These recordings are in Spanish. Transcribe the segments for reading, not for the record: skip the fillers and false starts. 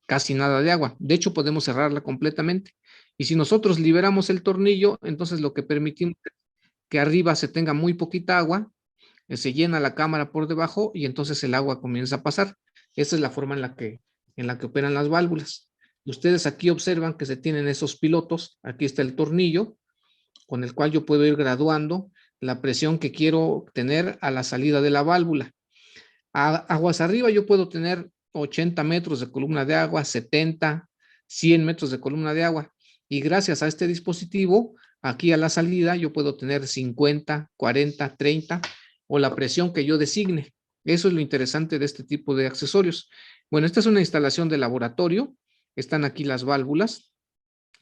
casi nada de agua. De hecho, podemos cerrarla completamente. Y si nosotros liberamos el tornillo, entonces lo que permitimos es que arriba se tenga muy poquita agua, se llena la cámara por debajo y entonces el agua comienza a pasar. Esa es la forma en la que operan las válvulas. Ustedes aquí observan que se tienen esos pilotos. Aquí está el tornillo con el cual yo puedo ir graduando la presión que quiero tener a la salida de la válvula. Aguas arriba yo puedo tener 80 metros de columna de agua, 70, 100 metros de columna de agua. Y gracias a este dispositivo, aquí a la salida yo puedo tener 50, 40, 30 o la presión que yo designe. Eso es lo interesante de este tipo de accesorios. Bueno, esta es una instalación de laboratorio. Están aquí las válvulas,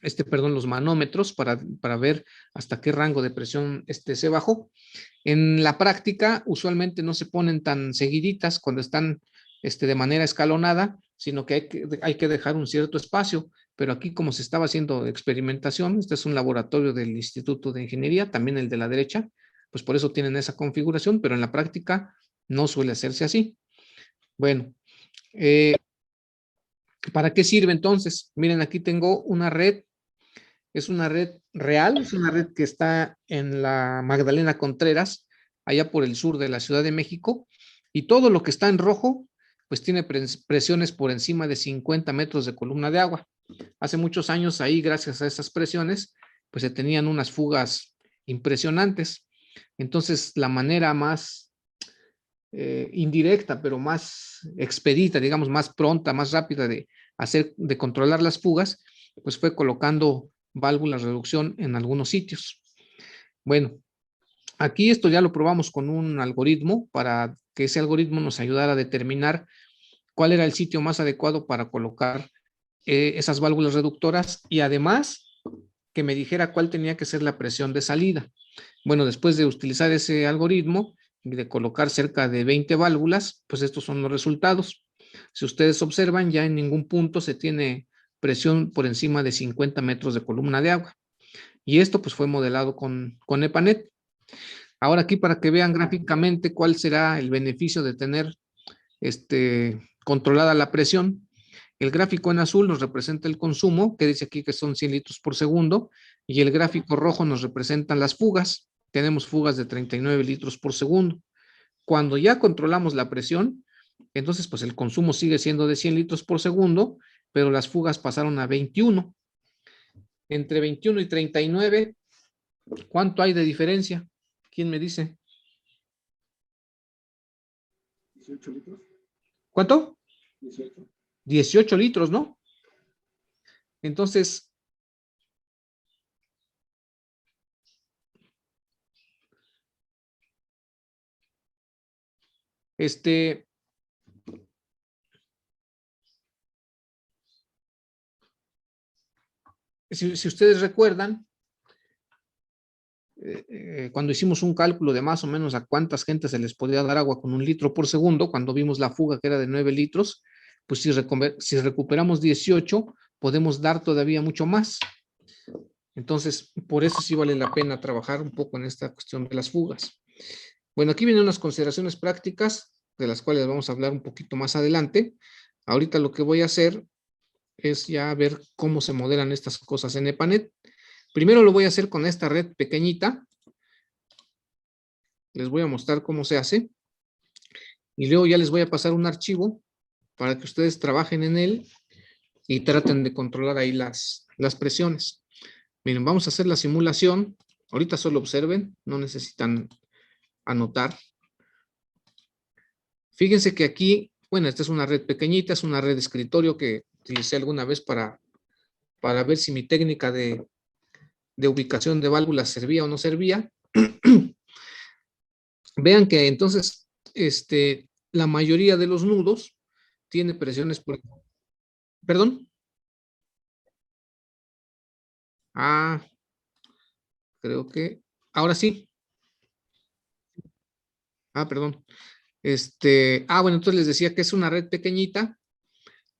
los manómetros para ver hasta qué rango de presión se bajó. En la práctica, usualmente no se ponen tan seguiditas cuando están de manera escalonada, sino que hay que dejar un cierto espacio. Pero aquí, como se estaba haciendo experimentación, este es un laboratorio del Instituto de Ingeniería, también el de la derecha, pues por eso tienen esa configuración, pero en la práctica no suele hacerse así. Bueno, ¿para qué sirve entonces? Miren, aquí tengo una red. Es una red real, es una red que está en la Magdalena Contreras, allá por el sur de la Ciudad de México, y todo lo que está en rojo, pues tiene presiones por encima de 50 metros de columna de agua. Hace muchos años ahí, gracias a esas presiones, pues se tenían unas fugas impresionantes. Entonces, la manera más indirecta, pero más expedita, digamos, más pronta, más rápida de controlar las fugas, pues fue colocando válvulas de reducción en algunos sitios. Bueno, aquí esto ya lo probamos con un algoritmo para que ese algoritmo nos ayudara a determinar cuál era el sitio más adecuado para colocar esas válvulas reductoras y además que me dijera cuál tenía que ser la presión de salida. Bueno, después de utilizar ese algoritmo y de colocar cerca de 20 válvulas, pues estos son los resultados. Si ustedes observan, ya en ningún punto se tiene presión por encima de 50 metros de columna de agua. Y esto pues fue modelado con EPANET. Ahora aquí para que vean gráficamente cuál será el beneficio de tener controlada la presión. El gráfico en azul nos representa el consumo, que dice aquí que son 100 litros por segundo, y el gráfico rojo nos representan las fugas. Tenemos fugas de 39 litros por segundo. Cuando ya controlamos la presión, entonces pues el consumo sigue siendo de 100 litros por segundo, pero las fugas pasaron a 21. Entre 21 y 39, ¿cuánto hay de diferencia? ¿Quién me dice? 18 litros. ¿Cuánto? 18. 18 litros, ¿no? Entonces, si ustedes recuerdan, cuando hicimos un cálculo de más o menos a cuántas gentes se les podía dar agua con 1 litro por segundo, cuando vimos la fuga que era de 9 litros, pues si recuperamos 18, podemos dar todavía mucho más. Entonces, por eso sí vale la pena trabajar un poco en esta cuestión de las fugas. Bueno, aquí vienen unas consideraciones prácticas de las cuales vamos a hablar un poquito más adelante. Ahorita lo que voy a hacer es ya ver cómo se modelan estas cosas en EPANET. Primero lo voy a hacer con esta red pequeñita. Les voy a mostrar cómo se hace. Y luego ya les voy a pasar un archivo para que ustedes trabajen en él y traten de controlar ahí las presiones. Miren, vamos a hacer la simulación. Ahorita solo observen, no necesitan anotar. Fíjense que aquí, bueno, esta es una red pequeñita, es una red de escritorio que utilicé alguna vez para ver si mi técnica de ubicación de válvulas servía o no servía. Vean que entonces, la mayoría de los nudos tiene presiones por... ¿Perdón? Ah, creo que... Ahora sí. Ah, perdón. Bueno, entonces les decía que es una red pequeñita,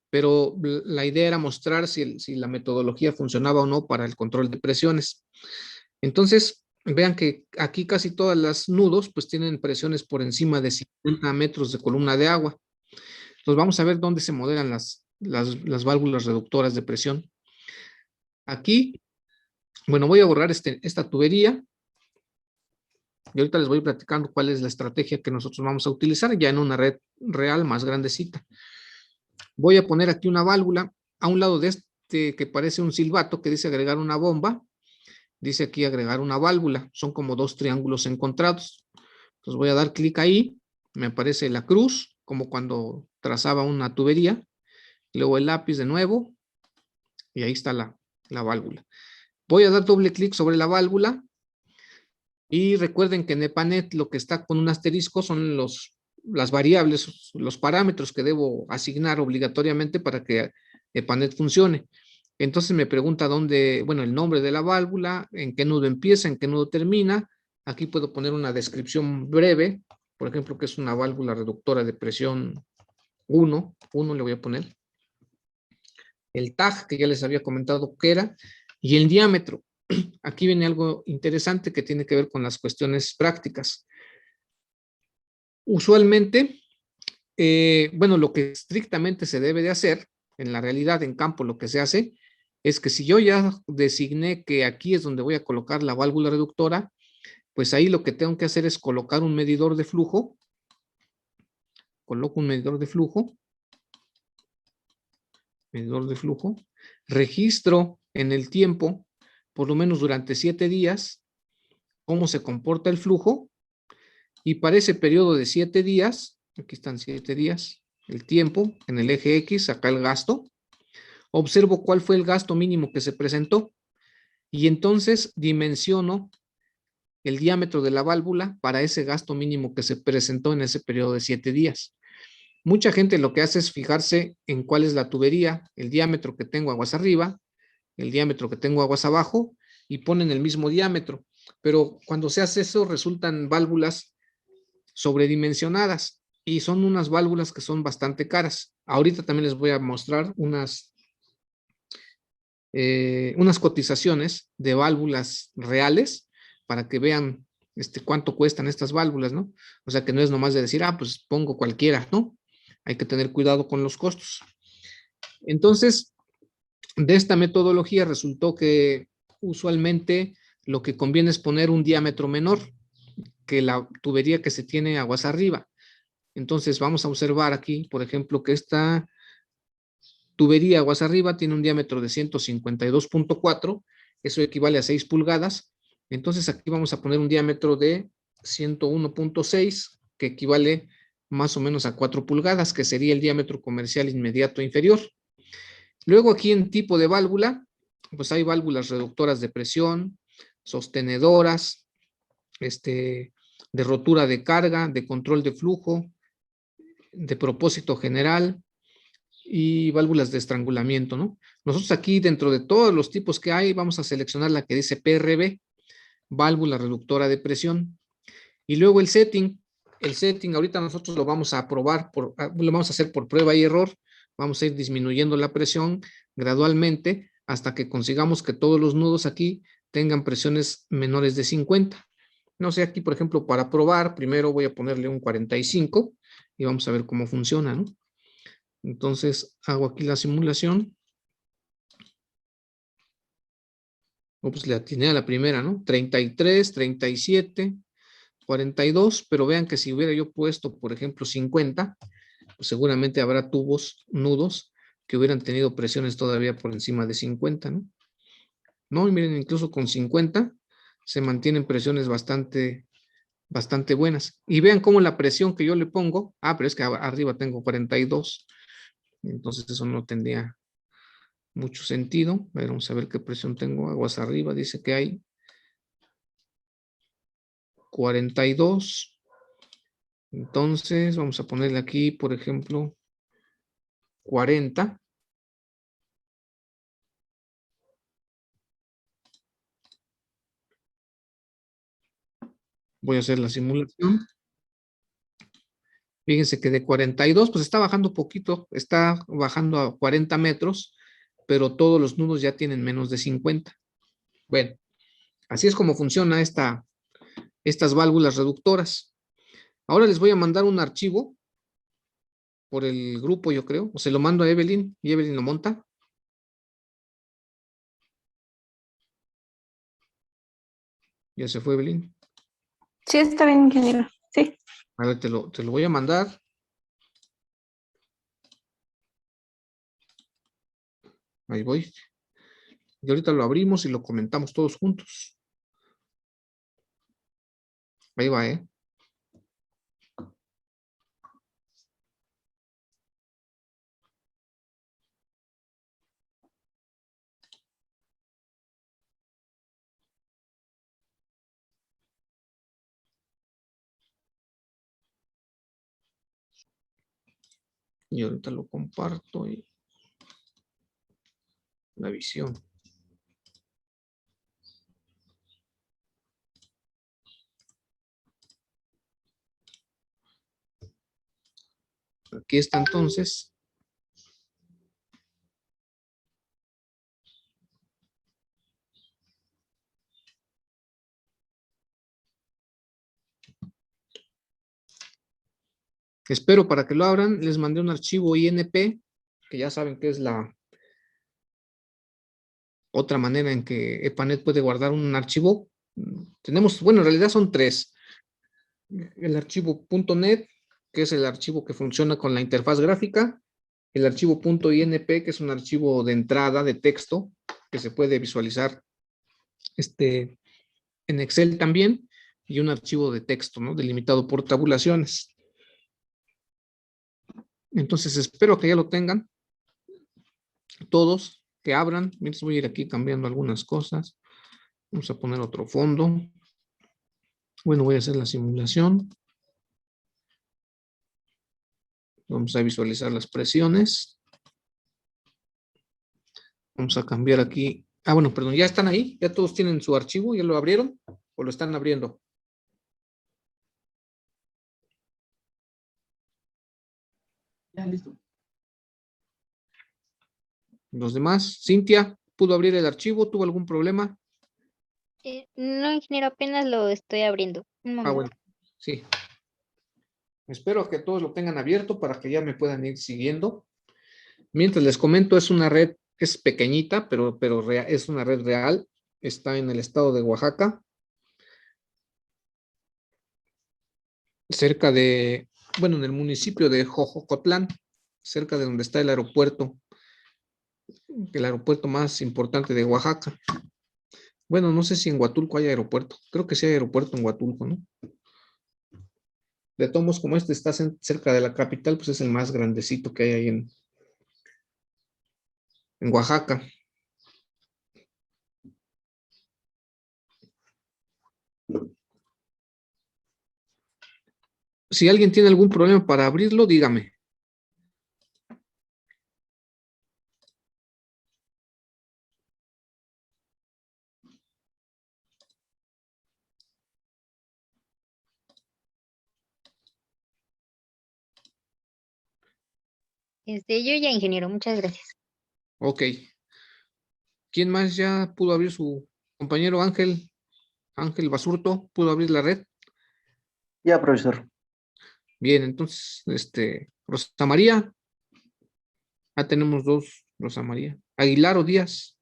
pero la idea era mostrar si la metodología funcionaba o no para el control de presiones. Entonces, vean que aquí casi todas las nudos pues tienen presiones por encima de 50 metros de columna de agua. Entonces vamos a ver dónde se modelan las válvulas reductoras de presión. Aquí, bueno, voy a borrar esta tubería. Y ahorita les voy platicando cuál es la estrategia que nosotros vamos a utilizar ya en una red real más grandecita. Voy a poner aquí una válvula a un lado de este que parece un silbato que dice agregar una bomba. Dice aquí agregar una válvula. Son como dos triángulos encontrados. Entonces voy a dar clic ahí. Me aparece la cruz, como cuando trazaba una tubería. Luego el lápiz de nuevo. Y ahí está la válvula. Voy a dar doble clic sobre la válvula. Y recuerden que en EPANET lo que está con un asterisco son las variables, los parámetros que debo asignar obligatoriamente para que EPANET funcione. Entonces me pregunta dónde, bueno, el nombre de la válvula, en qué nudo empieza, en qué nudo termina. Aquí puedo poner una descripción breve, por ejemplo, que es una válvula reductora de presión 1 le voy a poner. El tag, que ya les había comentado que era, y el diámetro. Aquí viene algo interesante que tiene que ver con las cuestiones prácticas. Usualmente, bueno, lo que estrictamente se debe de hacer, en la realidad, en campo, lo que se hace, es que si yo ya designé que aquí es donde voy a colocar la válvula reductora, pues ahí lo que tengo que hacer es colocar un medidor de flujo. Coloco un medidor de flujo. Registro en el tiempo, por lo menos durante 7 días, cómo se comporta el flujo, y para ese periodo de 7 días, aquí están 7 días, el tiempo, en el eje X, acá el gasto, observo cuál fue el gasto mínimo que se presentó, y entonces dimensiono el diámetro de la válvula para ese gasto mínimo que se presentó en ese periodo de 7 días. Mucha gente lo que hace es fijarse en cuál es la tubería, el diámetro que tengo aguas arriba, el diámetro que tengo aguas abajo, y ponen el mismo diámetro. Pero cuando se hace eso, resultan válvulas sobredimensionadas, y son unas válvulas que son bastante caras. Ahorita también les voy a mostrar unas cotizaciones de válvulas reales para que vean cuánto cuestan estas válvulas, ¿no? O sea, que no es nomás de decir, pues pongo cualquiera, ¿no? Hay que tener cuidado con los costos. Entonces, de esta metodología resultó que usualmente lo que conviene es poner un diámetro menor que la tubería que se tiene aguas arriba. Entonces vamos a observar aquí, por ejemplo, que esta tubería aguas arriba tiene un diámetro de 152.4, eso equivale a 6 pulgadas. Entonces aquí vamos a poner un diámetro de 101.6, que equivale más o menos a 4 pulgadas, que sería el diámetro comercial inmediato inferior. Luego aquí en tipo de válvula, pues hay válvulas reductoras de presión, sostenedoras, de rotura de carga, de control de flujo, de propósito general y válvulas de estrangulamiento, ¿no? Nosotros aquí, dentro de todos los tipos que hay, vamos a seleccionar la que dice PRB, válvula reductora de presión. Y luego el setting. El setting ahorita nosotros lo vamos a probar, lo vamos a hacer por prueba y error. Vamos a ir disminuyendo la presión gradualmente hasta que consigamos que todos los nudos aquí tengan presiones menores de 50. No sé, aquí por ejemplo, para probar, primero voy a ponerle un 45 y vamos a ver cómo funciona, ¿no? Entonces hago aquí la simulación. Pues le atiné a la primera, ¿no? 33, 37, 42, pero vean que si hubiera yo puesto, por ejemplo, 50, pues seguramente habrá nudos que hubieran tenido presiones todavía por encima de 50, ¿no? No, y miren, incluso con 50 se mantienen presiones bastante buenas. Y vean cómo la presión que yo le pongo, pero es que arriba tengo 42, entonces eso no tendría mucho sentido. A ver, vamos a ver qué presión tengo. Aguas arriba, dice que hay 42. Entonces vamos a ponerle aquí, por ejemplo, 40. Voy a hacer la simulación. Fíjense que de 42, pues está bajando poquito, está bajando a 40 metros, pero todos los nudos ya tienen menos de 50. Bueno, así es como funciona estas válvulas reductoras. Ahora les voy a mandar un archivo por el grupo, yo creo, o se lo mando a Evelyn y Evelyn lo monta. Ya se fue Evelyn. Sí, está bien, ingeniero. Sí. A ver, te lo voy a mandar. Ahí voy. Y ahorita lo abrimos y lo comentamos todos juntos. Ahí va, ¿eh? Y ahorita lo comparto y la visión. Aquí está entonces. Espero para que lo abran. Les mandé un archivo INP, que ya saben que es la otra manera en que EPANET puede guardar un archivo. Tenemos, bueno, en realidad son tres. El archivo .NET, que es el archivo que funciona con la interfaz gráfica. El archivo .inp, que es un archivo de entrada de texto que se puede visualizar en Excel también. Y un archivo de texto, ¿no? Delimitado por tabulaciones. Entonces espero que ya lo tengan todos, que abran. Mientras voy a ir aquí cambiando algunas cosas. Vamos a poner otro fondo. Bueno, voy a hacer la simulación. Vamos a visualizar las presiones. Vamos a cambiar aquí. Ah, bueno, perdón, ya están ahí. Ya todos tienen su archivo. ¿Ya lo abrieron o lo están abriendo? Ya, listo. Los demás. Cintia, ¿pudo abrir el archivo? ¿Tuvo algún problema? No, ingeniero, apenas lo estoy abriendo. Un Ah, momento. bueno, sí. Espero que todos lo tengan abierto para que ya me puedan ir siguiendo. Mientras les comento, es una red, es pequeñita, pero es una red real. Está en el estado de Oaxaca. Cerca de, bueno, en el municipio de Jojocotlán, cerca de donde está el aeropuerto más importante de Oaxaca. Bueno, no sé si en Huatulco hay aeropuerto. Creo que sí hay aeropuerto en Huatulco, ¿no? De todos modos, como este está cerca de la capital, pues es el más grandecito que hay ahí en Oaxaca. Si alguien tiene algún problema para abrirlo, dígame. Yo ya, ingeniero, muchas gracias. Ok. ¿Quién más ya pudo abrir su compañero Ángel? Ángel Basurto, ¿pudo abrir la red? Ya, profesor. Bien, entonces, Rosa María. Ya tenemos dos, Rosa María. Aguilar o Díaz.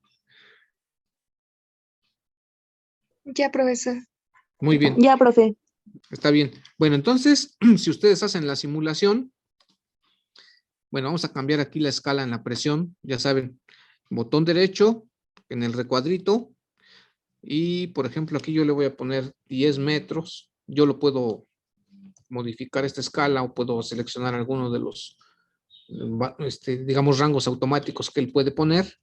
Ya, profesor. Muy bien, Ya, profe. está bien. Bueno, entonces, si ustedes hacen la simulación, bueno, vamos a cambiar aquí la escala en la presión. Ya saben, botón derecho en el recuadrito. Y, por ejemplo, aquí yo le voy a poner 10 metros. Yo lo puedo modificar esta escala o puedo seleccionar alguno de los, digamos, rangos automáticos que él puede poner.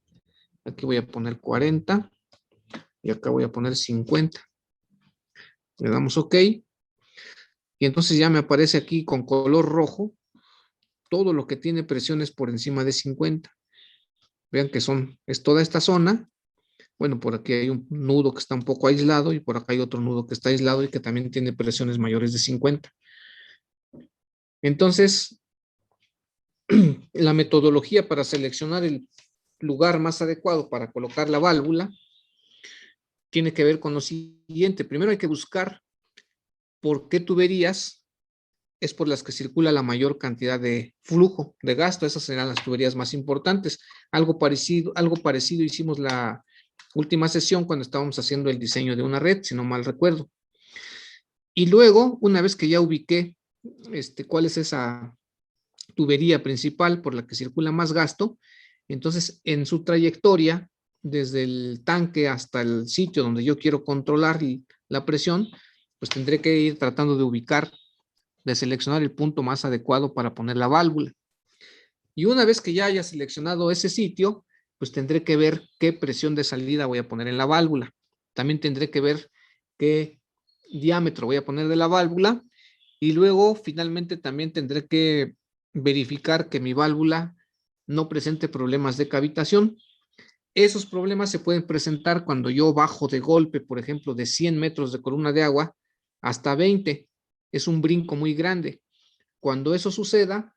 Aquí voy a poner 40 y acá voy a poner 50. Le damos OK. Y entonces ya me aparece aquí con color rojo todo lo que tiene presiones por encima de 50. Vean que es toda esta zona. Bueno, por aquí hay un nudo que está un poco aislado y por acá hay otro nudo que está aislado y que también tiene presiones mayores de 50. Entonces, la metodología para seleccionar el lugar más adecuado para colocar la válvula tiene que ver con lo siguiente. Primero hay que buscar por qué tuberías es por las que circula la mayor cantidad de flujo, de gasto. Esas serán las tuberías más importantes. Algo parecido hicimos la última sesión cuando estábamos haciendo el diseño de una red, si no mal recuerdo. Y luego, una vez que ya ubiqué cuál es esa tubería principal por la que circula más gasto, entonces en su trayectoria, desde el tanque hasta el sitio donde yo quiero controlar la presión, pues tendré que ir tratando de ubicar, de seleccionar el punto más adecuado para poner la válvula. Y una vez que ya haya seleccionado ese sitio, pues tendré que ver qué presión de salida voy a poner en la válvula. También tendré que ver qué diámetro voy a poner de la válvula, y luego finalmente también tendré que verificar que mi válvula no presente problemas de cavitación. Esos problemas se pueden presentar cuando yo bajo de golpe, por ejemplo, de 100 metros de columna de agua hasta 20. Es un brinco muy grande. Cuando eso suceda,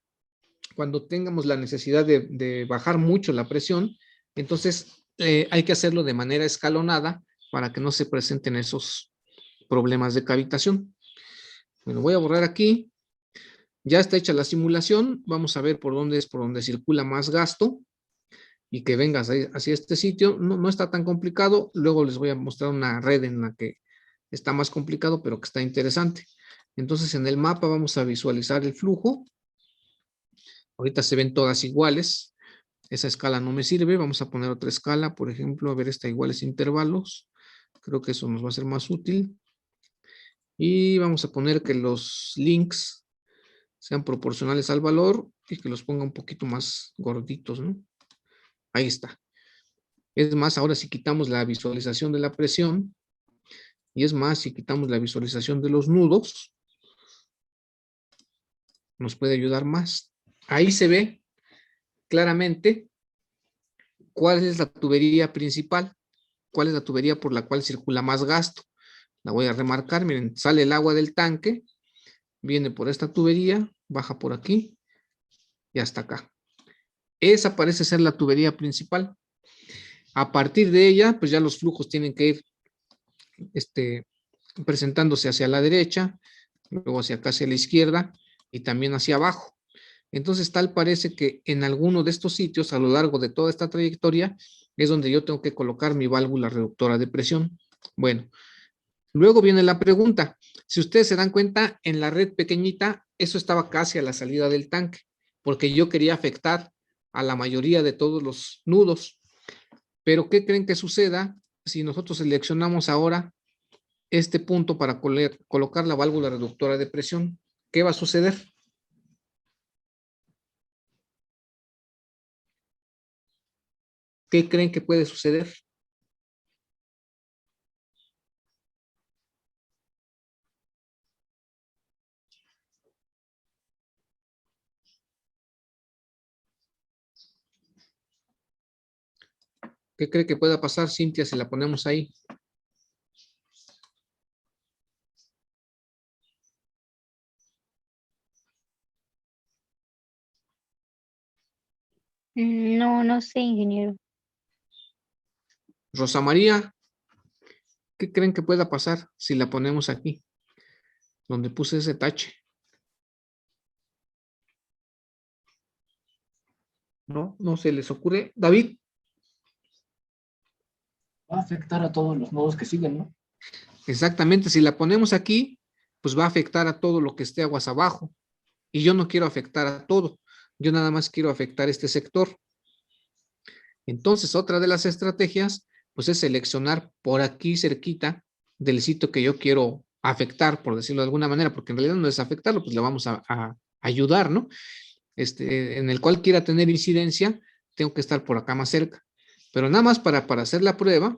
cuando tengamos la necesidad de bajar mucho la presión, entonces hay que hacerlo de manera escalonada para que no se presenten esos problemas de cavitación. Bueno, voy a borrar aquí. Ya está hecha la simulación. Vamos a ver por dónde circula más gasto y que vengas hacia este sitio. No está tan complicado. Luego les voy a mostrar una red en la que está más complicado, pero que está interesante. Entonces, en el mapa vamos a visualizar el flujo. Ahorita se ven todas iguales. Esa escala no me sirve. Vamos a poner otra escala, por ejemplo, a ver esta iguales intervalos. Creo que eso nos va a ser más útil. Y vamos a poner que los links sean proporcionales al valor y que los ponga un poquito más gorditos, ¿no? Ahí está. Es más, ahora si quitamos la visualización de la presión, y es más, si quitamos la visualización de los nudos, nos puede ayudar más. Ahí se ve claramente cuál es la tubería principal, cuál es la tubería por la cual circula más gasto. La voy a remarcar, miren, sale el agua del tanque, viene por esta tubería, baja por aquí y hasta acá. Esa parece ser la tubería principal. A partir de ella, pues ya los flujos tienen que ir presentándose hacia la derecha, luego hacia acá hacia la izquierda y también hacia abajo. Entonces, tal parece que en alguno de estos sitios, a lo largo de toda esta trayectoria, es donde yo tengo que colocar mi válvula reductora de presión. Bueno, luego viene la pregunta. Si ustedes se dan cuenta, en la red pequeñita, eso estaba casi a la salida del tanque, porque yo quería afectar a la mayoría de todos los nudos. Pero, ¿qué creen que suceda si nosotros seleccionamos ahora este punto para colocar la válvula reductora de presión? ¿Qué va a suceder? ¿Qué creen que puede suceder? ¿Qué cree que pueda pasar, Cintia, si la ponemos ahí? No sé, ingeniero. Rosa María, ¿qué creen que pueda pasar si la ponemos aquí? Donde puse ese tache. No se les ocurre. David. Va a afectar a todos los nodos que siguen, ¿no? Exactamente, si la ponemos aquí, pues va a afectar a todo lo que esté aguas abajo. Y yo no quiero afectar a todo. Yo nada más quiero afectar este sector. Entonces, otra de las estrategias, pues es seleccionar por aquí cerquita del sitio que yo quiero afectar, por decirlo de alguna manera, porque en realidad no es afectarlo, pues le vamos a ayudar, ¿no? En el cual quiera tener incidencia, tengo que estar por acá más cerca. Pero nada más para hacer la prueba,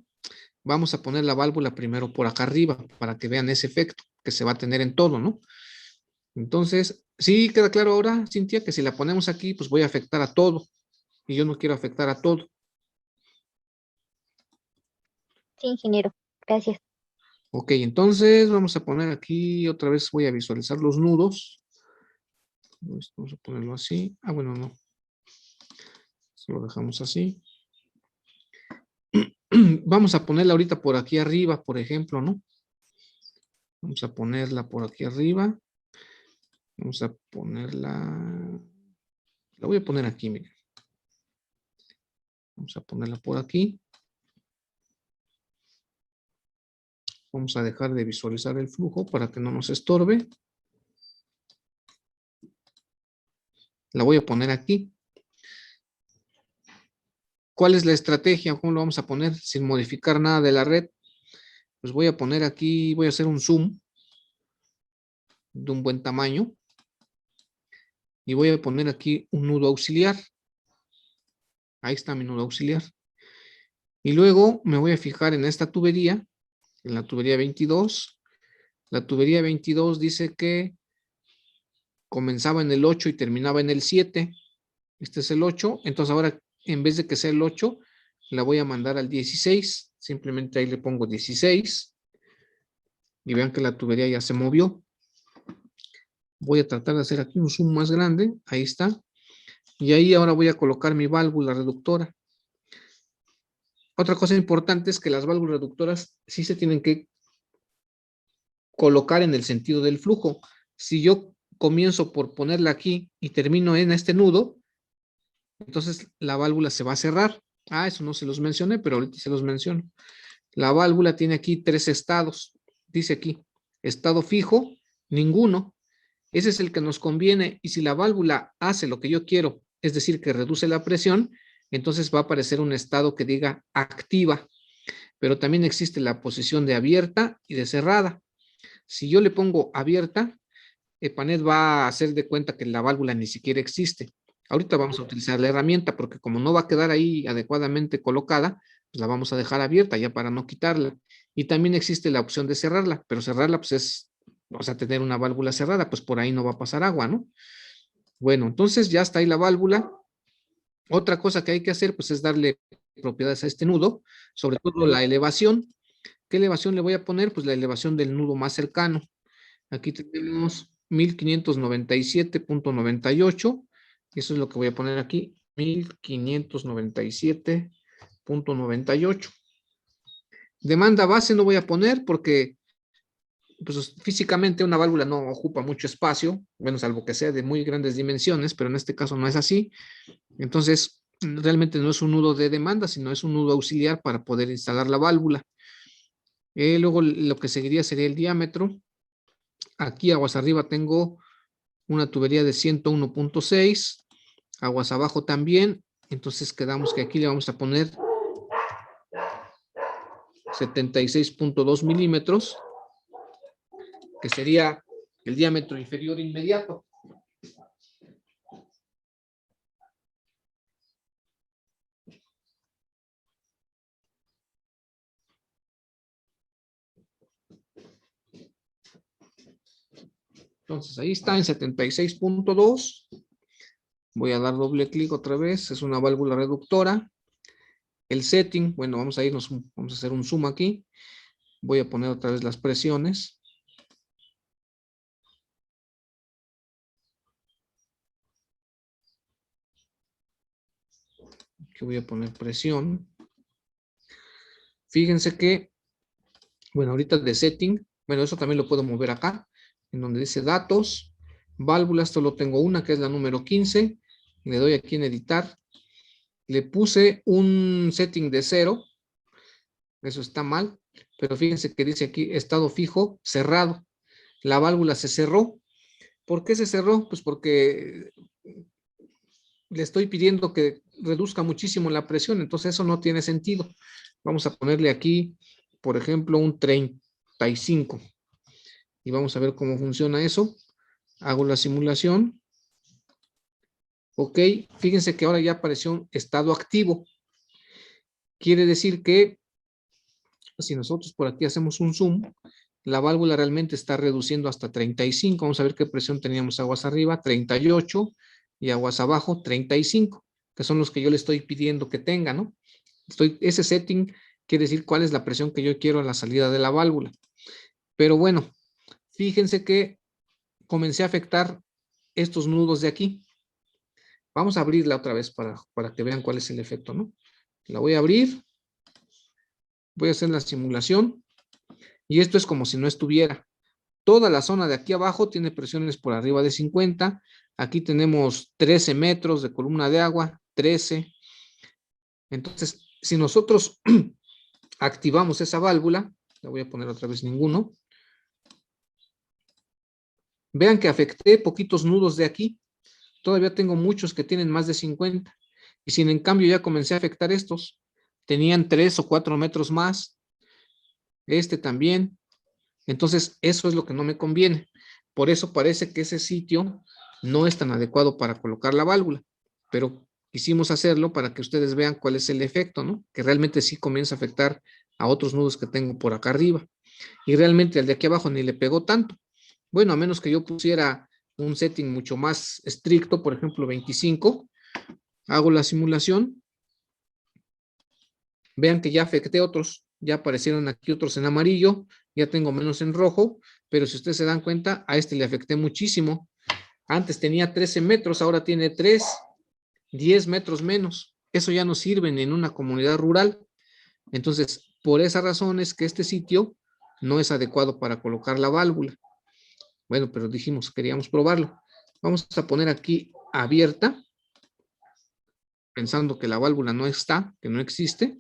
vamos a poner la válvula primero por acá arriba, para que vean ese efecto que se va a tener en todo, ¿no? Entonces, sí queda claro ahora, Cintia, que si la ponemos aquí, pues voy a afectar a todo. Y yo no quiero afectar a todo. Sí, ingeniero. Gracias. Ok, entonces vamos a poner aquí, otra vez voy a visualizar los nudos. Vamos a ponerlo así. Ah, bueno, no. Lo dejamos así. Vamos a ponerla ahorita por aquí arriba, por ejemplo, ¿no? Vamos a ponerla por aquí arriba. Vamos a ponerla. La voy a poner aquí, miren. Vamos a ponerla por aquí. Vamos a dejar de visualizar el flujo para que no nos estorbe. La voy a poner aquí. ¿Cuál es la estrategia? ¿Cómo lo vamos a poner sin modificar nada de la red? Pues voy a poner aquí, voy a hacer un zoom de un buen tamaño. Y voy a poner aquí un nudo auxiliar. Ahí está mi nudo auxiliar. Y luego me voy a fijar en esta tubería, en la tubería 22. La tubería 22 dice que comenzaba en el 8 y terminaba en el 7. Este es el 8. Entonces ahora, en vez de que sea el 8, la voy a mandar al 16. Simplemente ahí le pongo 16. Y vean que la tubería ya se movió. Voy a tratar de hacer aquí un zoom más grande. Ahí está. Y ahí ahora voy a colocar mi válvula reductora. Otra cosa importante es que las válvulas reductoras sí se tienen que colocar en el sentido del flujo. Si yo comienzo por ponerla aquí y termino en este nudo, entonces la válvula se va a cerrar. Eso no se los mencioné, pero ahorita se los menciono. La válvula tiene aquí 3 estados. Dice aquí, estado fijo, ninguno. Ese es el que nos conviene. Y si la válvula hace lo que yo quiero, es decir, que reduce la presión, entonces va a aparecer un estado que diga activa. Pero también existe la posición de abierta y de cerrada. Si yo le pongo abierta, Epanet va a hacer de cuenta que la válvula ni siquiera existe. Ahorita vamos a utilizar la herramienta porque como no va a quedar ahí adecuadamente colocada, pues la vamos a dejar abierta ya para no quitarla. Y también existe la opción de cerrarla, pero cerrarla pues es, vamos a tener una válvula cerrada, pues por ahí no va a pasar agua, ¿no? Bueno, entonces ya está ahí la válvula. Otra cosa que hay que hacer pues es darle propiedades a este nudo, sobre todo la elevación. ¿Qué elevación le voy a poner? Pues la elevación del nudo más cercano. Aquí tenemos 1597.98. Eso es lo que voy a poner aquí. 1597.98. Demanda base no voy a poner porque pues, físicamente una válvula no ocupa mucho espacio, bueno, salvo que sea de muy grandes dimensiones, pero en este caso no es así. Entonces, realmente no es un nudo de demanda, sino es un nudo auxiliar para poder instalar la válvula. Luego lo que seguiría sería el diámetro. Aquí aguas arriba tengo una tubería de 101.6, aguas abajo también, entonces quedamos que aquí le vamos a poner 76.2 milímetros, que sería el diámetro inferior inmediato. Entonces ahí está en 76.2. Voy a dar doble clic otra vez. Es una válvula reductora. El setting, bueno, vamos a irnos, vamos a hacer un zoom aquí. Voy a poner otra vez las presiones. Aquí voy a poner presión. Fíjense que, bueno, ahorita de setting, bueno, eso también lo puedo mover acá, en donde dice datos, válvulas, solo tengo una que es la número 15. Le doy aquí en editar. Le puse un setting de 0. Eso está mal. Pero fíjense que dice aquí estado fijo cerrado. La válvula se cerró. ¿Por qué se cerró? Pues porque le estoy pidiendo que reduzca muchísimo la presión. Entonces eso no tiene sentido. Vamos a ponerle aquí, por ejemplo, un 35. Y vamos a ver cómo funciona eso. Hago la simulación. Ok, fíjense que ahora ya apareció un estado activo. Quiere decir que si nosotros por aquí hacemos un zoom, la válvula realmente está reduciendo hasta 35. Vamos a ver qué presión teníamos aguas arriba, 38, y aguas abajo, 35, que son los que yo le estoy pidiendo que tenga, ¿no? Ese setting quiere decir cuál es la presión que yo quiero a la salida de la válvula. Pero bueno, fíjense que comencé a afectar estos nudos de aquí. Vamos a abrirla otra vez para que vean cuál es el efecto, ¿no? La voy a abrir. Voy a hacer la simulación. Y esto es como si no estuviera. Toda la zona de aquí abajo tiene presiones por arriba de 50. Aquí tenemos 13 metros de columna de agua, 13. Entonces, si nosotros activamos esa válvula, le voy a poner otra vez ninguno. Vean que afecté poquitos nudos de aquí. Todavía tengo muchos que tienen más de 50. Y si en cambio ya comencé a afectar estos, tenían 3 o 4 metros más. Este también. Entonces, eso es lo que no me conviene. Por eso parece que ese sitio no es tan adecuado para colocar la válvula. Pero quisimos hacerlo para que ustedes vean cuál es el efecto, ¿no? Que realmente sí comienza a afectar a otros nudos que tengo por acá arriba. Y realmente al de aquí abajo ni le pegó tanto. Bueno, a menos que yo pusiera un setting mucho más estricto, por ejemplo 25, hago la simulación, vean que ya afecté otros, ya aparecieron aquí otros en amarillo, ya tengo menos en rojo, pero si ustedes se dan cuenta, a este le afecté muchísimo. Antes tenía 13 metros, ahora tiene 3, 10 metros menos. Eso ya no sirve en una comunidad rural. Entonces, por esa razón es que este sitio no es adecuado para colocar la válvula. Bueno, pero dijimos, queríamos probarlo. Vamos a poner aquí abierta, pensando que la válvula no está, que no existe.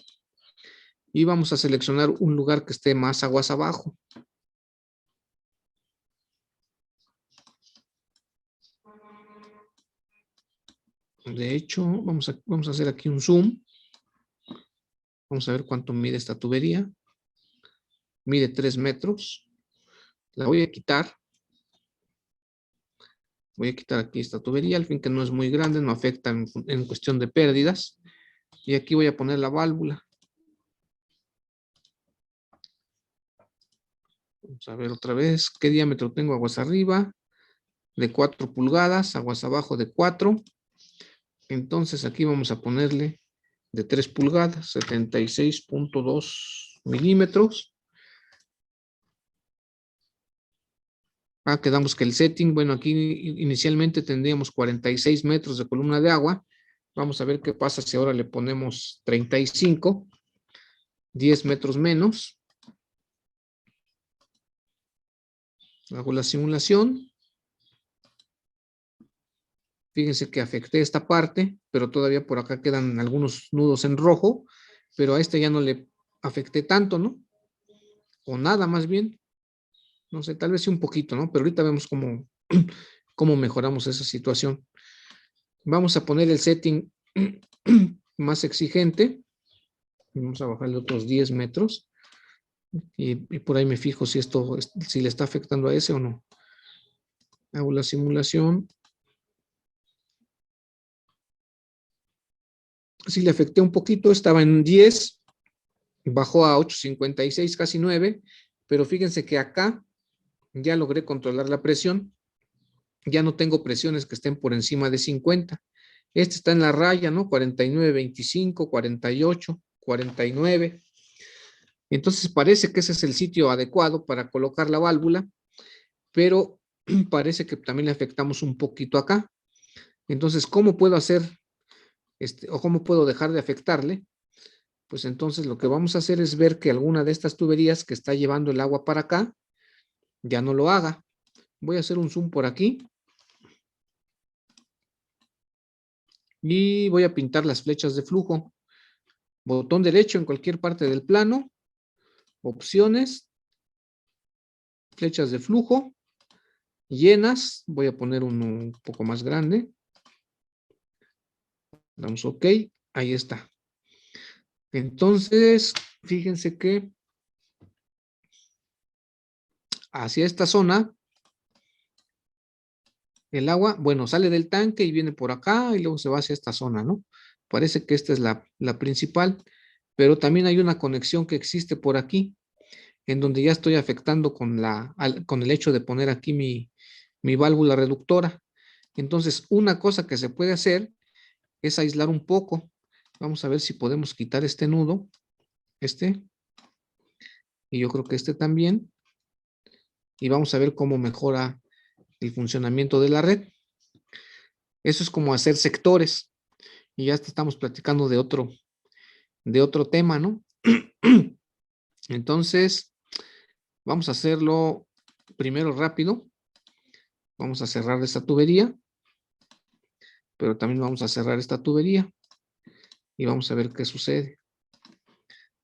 Y vamos a seleccionar un lugar que esté más aguas abajo. De hecho, vamos a hacer aquí un zoom. Vamos a ver cuánto mide esta tubería. Mide 3 metros. La voy a quitar. Voy a quitar aquí esta tubería, al fin que no es muy grande, no afecta en cuestión de pérdidas. Y aquí voy a poner la válvula. Vamos a ver otra vez qué diámetro tengo aguas arriba. De 4 pulgadas, aguas abajo de 4. Entonces aquí vamos a ponerle de 3 pulgadas, 76.2 milímetros. Quedamos que el setting, bueno, aquí inicialmente tendríamos 46 metros de columna de agua. Vamos a ver qué pasa si ahora le ponemos 35, 10 metros menos. Hago la simulación. Fíjense que afecté esta parte, pero todavía por acá quedan algunos nudos en rojo, pero a este ya no le afecté tanto, ¿no? O nada más bien. No sé, tal vez sí un poquito, ¿no? Pero ahorita vemos cómo mejoramos esa situación. Vamos a poner el setting más exigente. Vamos a bajarle otros 10 metros. Y por ahí me fijo si si le está afectando a ese o no. Hago la simulación. Sí le afecté un poquito, estaba en 10, bajó a 8.56, casi 9, pero fíjense que acá ya logré controlar la presión. Ya no tengo presiones que estén por encima de 50. Este está en la raya, ¿no? 49.25, 48, 49. Entonces parece que ese es el sitio adecuado para colocar la válvula, pero parece que también le afectamos un poquito acá. Entonces, ¿cómo puedo hacer o cómo puedo dejar de afectarle? Pues entonces lo que vamos a hacer es ver que alguna de estas tuberías que está llevando el agua para acá ya no lo haga. Voy a hacer un zoom por aquí. Y voy a pintar las flechas de flujo. Botón derecho en cualquier parte del plano. Opciones. Flechas de flujo. Llenas. Voy a poner uno un poco más grande. Damos OK. Ahí está. Entonces, fíjense que hacia esta zona, el agua, bueno, sale del tanque y viene por acá y luego se va hacia esta zona, ¿no? Parece que esta es la principal, pero también hay una conexión que existe por aquí, en donde ya estoy afectando con el hecho de poner aquí mi válvula reductora. Entonces, una cosa que se puede hacer es aislar un poco. Vamos a ver si podemos quitar este nudo, y yo creo que este también, y vamos a ver cómo mejora el funcionamiento de la red. Eso es como hacer sectores, y ya estamos platicando de otro tema, ¿no? Entonces, vamos a hacerlo primero rápido, vamos a cerrar esta tubería, pero también vamos a cerrar esta tubería y vamos a ver qué sucede.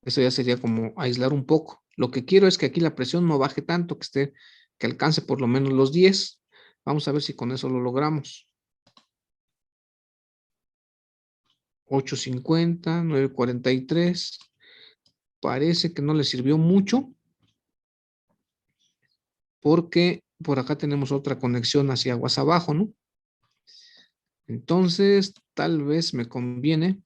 Eso ya sería como aislar un poco. Lo que quiero es que aquí la presión no baje tanto, que alcance por lo menos los 10. Vamos a ver si con eso lo logramos. 850, 943. Parece que no le sirvió mucho, porque por acá tenemos otra conexión hacia aguas abajo, ¿no? Entonces, tal vez me conviene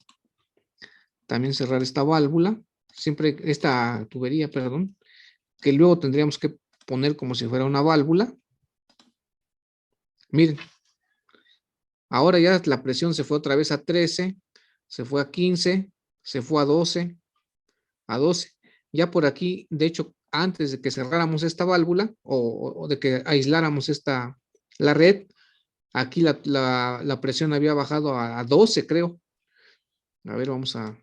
también cerrar esta válvula, siempre esta tubería, perdón, que luego tendríamos que poner como si fuera una válvula. Miren, ahora ya la presión se fue otra vez a 13, se fue a 15, se fue a 12, a 12. Ya por aquí, de hecho, antes de que cerráramos esta válvula o de que aisláramos la red, aquí la presión había bajado a 12, creo. A ver, vamos a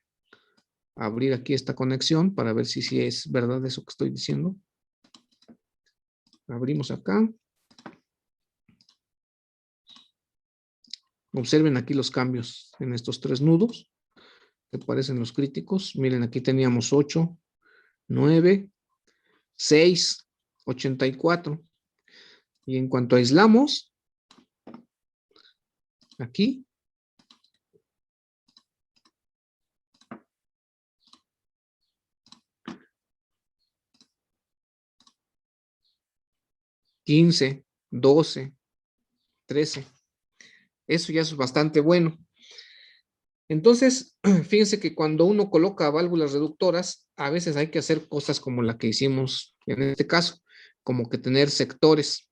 abrir aquí esta conexión para ver si es verdad eso que estoy diciendo. Abrimos acá. Observen aquí los cambios en estos 3 nudos que parecen los críticos. Miren, aquí teníamos 8, 9, 6, 84. Y en cuanto aislamos, aquí, $15, 12, 13. Eso ya es bastante bueno. Entonces, fíjense que cuando uno coloca válvulas reductoras, a veces hay que hacer cosas como la que hicimos en este caso, como que tener sectores.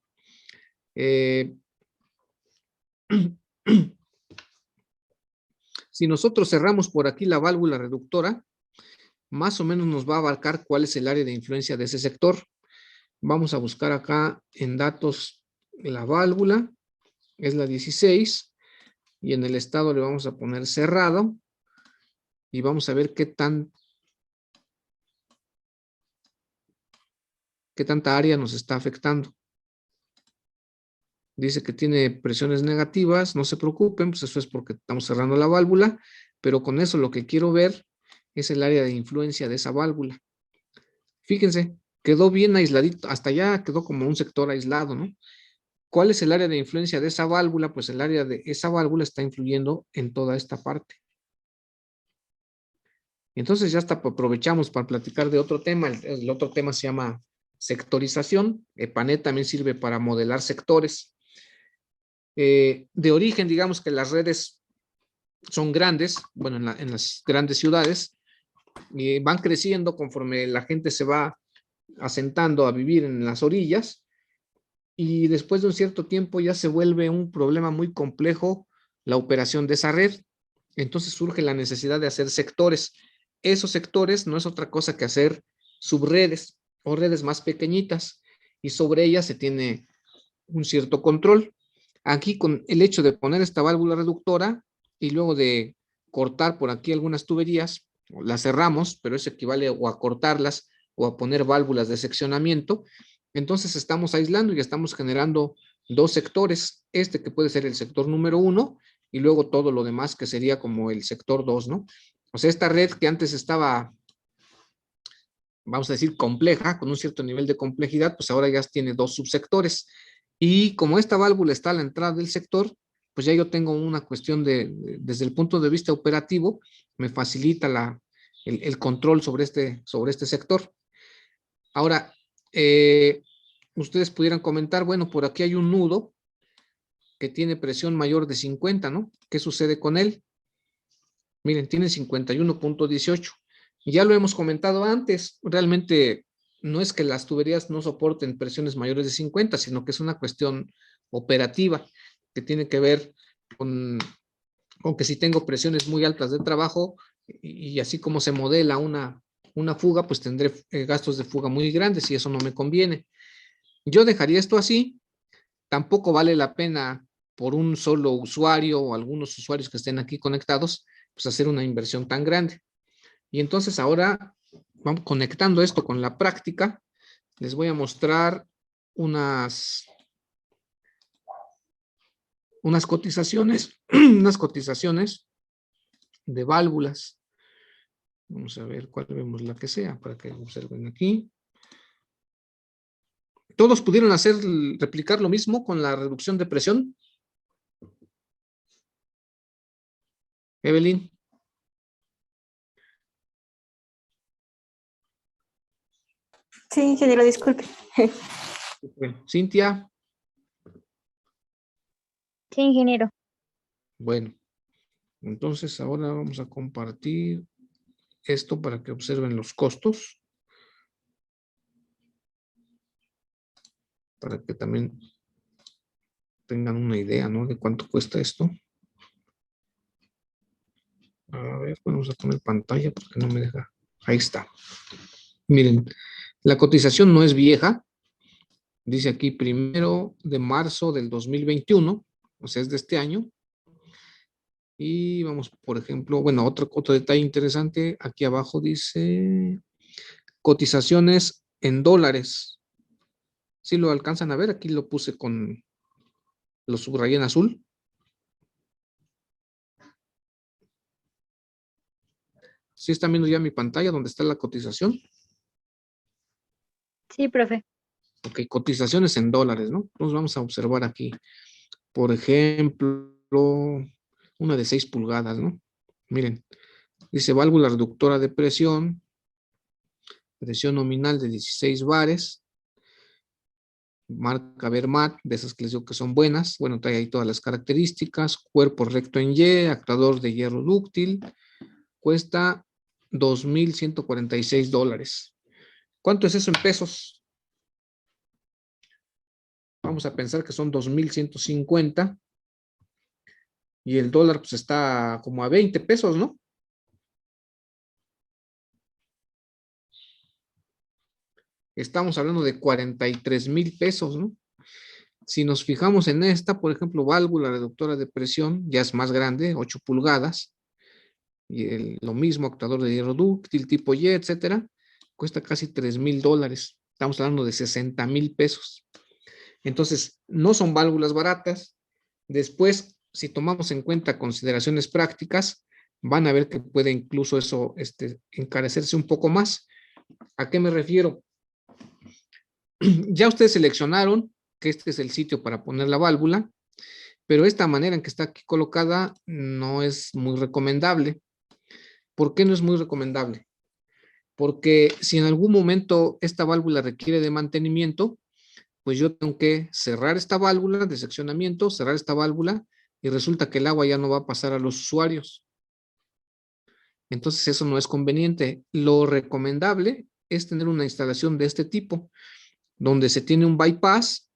Si nosotros cerramos por aquí la válvula reductora, más o menos nos va a abarcar cuál es el área de influencia de ese sector. Vamos a buscar acá en datos la válvula, es la 16, y en el estado le vamos a poner cerrado, y vamos a ver qué tanta área nos está afectando. Dice que tiene presiones negativas, no se preocupen, pues eso es porque estamos cerrando la válvula, pero con eso lo que quiero ver es el área de influencia de esa válvula. Fíjense, quedó bien aisladito, hasta allá quedó como un sector aislado, ¿no? ¿Cuál es el área de influencia de esa válvula? Pues el área de esa válvula está influyendo en toda esta parte. Entonces ya hasta aprovechamos para platicar de otro tema. El otro tema se llama sectorización. EPANET también sirve para modelar sectores. De origen, digamos que las redes son grandes, bueno, en las grandes ciudades, y van creciendo conforme la gente se va asentando a vivir en las orillas, y después de un cierto tiempo ya se vuelve un problema muy complejo la operación de esa red. Entonces surge la necesidad de hacer sectores. Esos sectores no es otra cosa que hacer subredes o redes más pequeñitas, y sobre ellas se tiene un cierto control. Aquí con el hecho de poner esta válvula reductora y luego de cortar por aquí algunas tuberías, las cerramos, pero eso equivale o a cortarlas o a poner válvulas de seccionamiento. Entonces estamos aislando y estamos generando 2 sectores, este que puede ser el sector número 1 y luego todo lo demás que sería como el sector 2, ¿no? O sea, esta red que antes estaba, vamos a decir, compleja, con un cierto nivel de complejidad, pues ahora ya tiene 2 subsectores. Y como esta válvula está a la entrada del sector, pues ya yo tengo una cuestión desde el punto de vista operativo, me facilita el control sobre este sector. Ahora, ustedes pudieran comentar, bueno, por aquí hay un nudo que tiene presión mayor de 50, ¿no? ¿Qué sucede con él? Miren, tiene 51.18. Ya lo hemos comentado antes, realmente no es que las tuberías no soporten presiones mayores de 50, sino que es una cuestión operativa que tiene que ver con que si tengo presiones muy altas de trabajo y así como se modela una fuga, pues tendré gastos de fuga muy grandes y eso no me conviene. Yo dejaría esto así. Tampoco vale la pena por un solo usuario o algunos usuarios que estén aquí conectados, pues hacer una inversión tan grande. Y entonces ahora, vamos conectando esto con la práctica, les voy a mostrar unas cotizaciones, unas cotizaciones de válvulas. Vamos a ver cuál vemos la que sea para que observen aquí. ¿Todos pudieron replicar lo mismo con la reducción de presión? Evelyn. Sí, ingeniero, disculpe. Cintia. Sí, ingeniero. Bueno, entonces ahora vamos a compartir esto para que observen los costos. Para que también tengan una idea, ¿no? De cuánto cuesta esto. A ver, vamos a poner pantalla porque no me deja. Ahí está. Miren, la cotización no es vieja. Dice aquí 1 de marzo del 2021, o sea, es de este año. Y vamos, por ejemplo, bueno, otro detalle interesante, aquí abajo dice cotizaciones en dólares. ¿Sí lo alcanzan a ver? Aquí lo puse lo subrayé en azul. ¿Sí están viendo ya mi pantalla donde está la cotización? Sí, profe. Ok, cotizaciones en dólares, ¿no? Entonces vamos a observar aquí, por ejemplo, una de 6 pulgadas, ¿no? Miren, dice válvula reductora de presión nominal de 16 bares, marca Vermat, de esas que les digo que son buenas. Bueno, trae ahí todas las características, cuerpo recto en Y, actuador de hierro dúctil, cuesta $2,146. ¿Cuánto es eso en pesos? Vamos a pensar que son 2,150 y el dólar pues está como a 20 pesos, ¿no? Estamos hablando de 43,000 pesos, ¿no? Si nos fijamos en esta, por ejemplo, válvula reductora de presión, ya es más grande, 8 pulgadas, y lo mismo, actuador de hierro dúctil, tipo Y, etcétera, cuesta casi $3,000. Estamos hablando de 60,000 pesos. Entonces, no son válvulas baratas. Después, si tomamos en cuenta consideraciones prácticas, van a ver que puede incluso eso encarecerse un poco más. ¿A qué me refiero? Ya ustedes seleccionaron que este es el sitio para poner la válvula, pero esta manera en que está aquí colocada no es muy recomendable. ¿Por qué no es muy recomendable? Porque si en algún momento esta válvula requiere de mantenimiento, pues yo tengo que cerrar esta válvula de seccionamiento, cerrar esta válvula y resulta que el agua ya no va a pasar a los usuarios. Entonces eso no es conveniente. Lo recomendable es tener una instalación de este tipo, donde se tiene un bypass.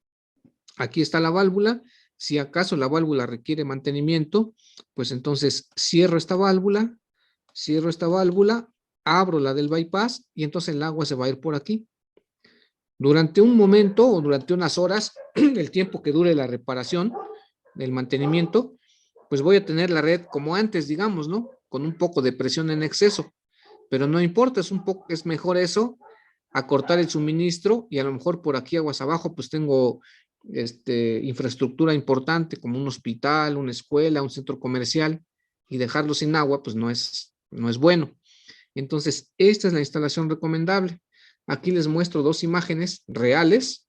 Aquí está la válvula. Si acaso la válvula requiere mantenimiento, pues entonces cierro esta válvula, abro la del bypass y entonces el agua se va a ir por aquí. Durante un momento o durante unas horas, el tiempo que dure la reparación, el mantenimiento, pues voy a tener la red como antes, digamos, ¿no? Con un poco de presión en exceso, pero no importa, es mejor eso a cortar el suministro y a lo mejor por aquí aguas abajo pues tengo infraestructura importante como un hospital, una escuela, un centro comercial y dejarlo sin agua pues no es bueno. Entonces, esta es la instalación recomendable. Aquí les muestro 2 imágenes reales.